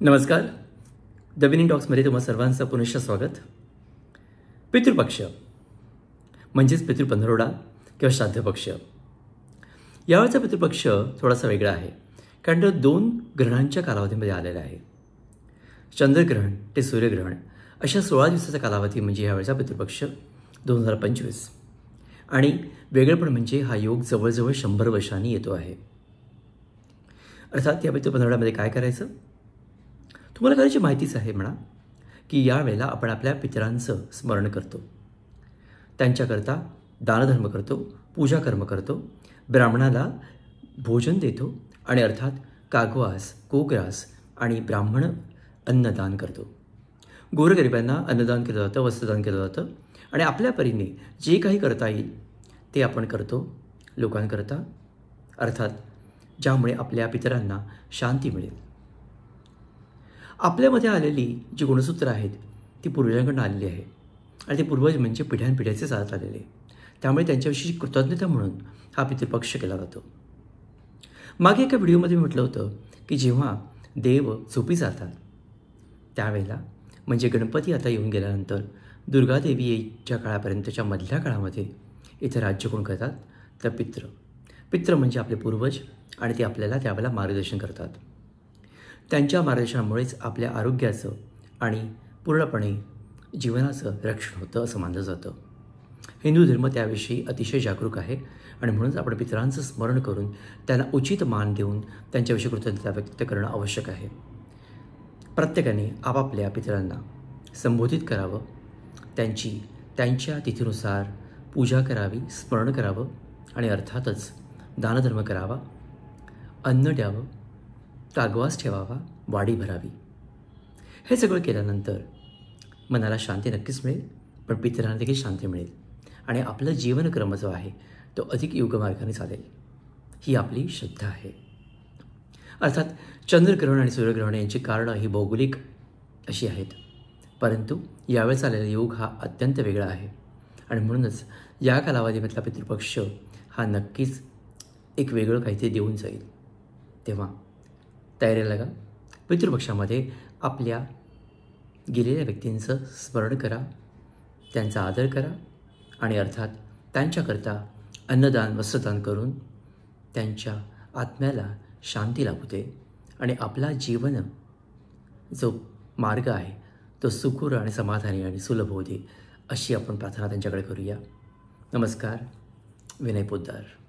नमस्कार. The winning टॉक्समध्ये तुम्हा सर्वांचं पुनश्च स्वागत. पितृपक्ष म्हणजेच पितृपंधरवडा किंवा श्राद्ध पक्ष. यावेळचा पितृपक्ष थोडासा वेगळा आहे, कारण तो 2 ग्रहणांच्या कालावधीमध्ये आलेला आहे. चंद्रग्रहण ते सूर्यग्रहण अशा 16 दिवसाचा कालावधी म्हणजे यावेळचा पितृपक्ष 2025. आणि वेगळेपण म्हणजे हा योग जवळजवळ 100 वर्षांनी येतो आहे. अर्थात या पितृपंधरवड्यामध्ये काय करायचं तुम्हाला करायची माहितीच आहे म्हणा, की यावेळेला आपण आपल्या पितरांचं स्मरण करतो, त्यांच्याकरता दानधर्म करतो, पूजा कर्म करतो, ब्राह्मणाला भोजन देतो आणि अर्थात कागवास, कोग्रास आणि ब्राह्मण अन्नदान करतो. गोरगरिबांना अन्नदान केलं जातं, वस्त्रदान केलं जातं आणि आपल्या परीने जे काही करता येईल ते आपण करतो लोकांकरता, अर्थात ज्यामुळे आपल्या पितरांना शांती मिळेल. आपल्यामध्ये आलेली जी गुणसूत्र आहेत ती पूर्वजांकडून आलेली आहे आणि ते पूर्वज म्हणजे पिढ्यानपिढ्याचे चालत आलेले, त्यामुळे त्यांच्याविषयी कृतज्ञता म्हणून हा पितृपक्ष केला जातो. मागे एका व्हिडिओमध्ये मी म्हटलं होतं की जेव्हा देव झोपी जातात त्यावेळेला म्हणजे गणपती आता येऊन गेल्यानंतर दुर्गादेवी येईच्या काळापर्यंतच्या मधल्या काळामध्ये इथे राज्य कोण करतात तर पित्र म्हणजे आपले पूर्वज आणि ते आपल्याला त्यावेळेला मार्गदर्शन करतात. त्यांच्या मार्गदर्शनामुळेच आपल्या आरोग्याचं आणि पूर्णपणे जीवनाचं रक्षण होतं असं मानलं जातं. हिंदू धर्म त्याविषयी अतिशय जागरूक आहे आणि म्हणूनच आपण पितरांचं स्मरण करून त्यांना उचित मान देऊन त्यांच्याविषयी कृतज्ञता व्यक्त करणं आवश्यक आहे. प्रत्येकाने आपापल्या पितरांना संबोधित करावं, त्यांच्या तिथीनुसार पूजा करावी, स्मरण करावं आणि अर्थातच दानधर्म करावा, अन्न द्यावं, कागवास ठेवावा, वाडी भरावी. हे सगळं केल्यानंतर मनाला शांती नक्कीच मिळेल, पण पितरांना देखील शांती मिळेल आणि आपलं जीवनक्रम जो आहे तो अधिक योगमार्गाने चालेल, ही आपली श्रद्धा आहे. अर्थात चंद्रग्रहण आणि सूर्यग्रहण यांची कारणं ही भौगोलिक अशी आहेत, परंतु यावेळेस आलेला योग हा अत्यंत वेगळा आहे आणि म्हणूनच या कालावधीमधला पितृपक्ष हा नक्कीच एक वेगळं काहीतरी देऊन जाईल. तेव्हा तयारीला लागा. पितृपक्षामध्ये आपल्या गेलेल्या व्यक्तींचं स्मरण करा, त्यांचा आदर करा आणि अर्थात त्यांच्याकरता अन्नदान, वस्त्रदान करून त्यांच्या आत्म्याला शांती लाभू दे आणि आपला जीवन जो मार्ग आहे तो सुखकर आणि समाधानी आणि सुलभ होऊ दे, अशी आपण प्रार्थना त्यांच्याकडे करूया. नमस्कार. विनय पोद्दार.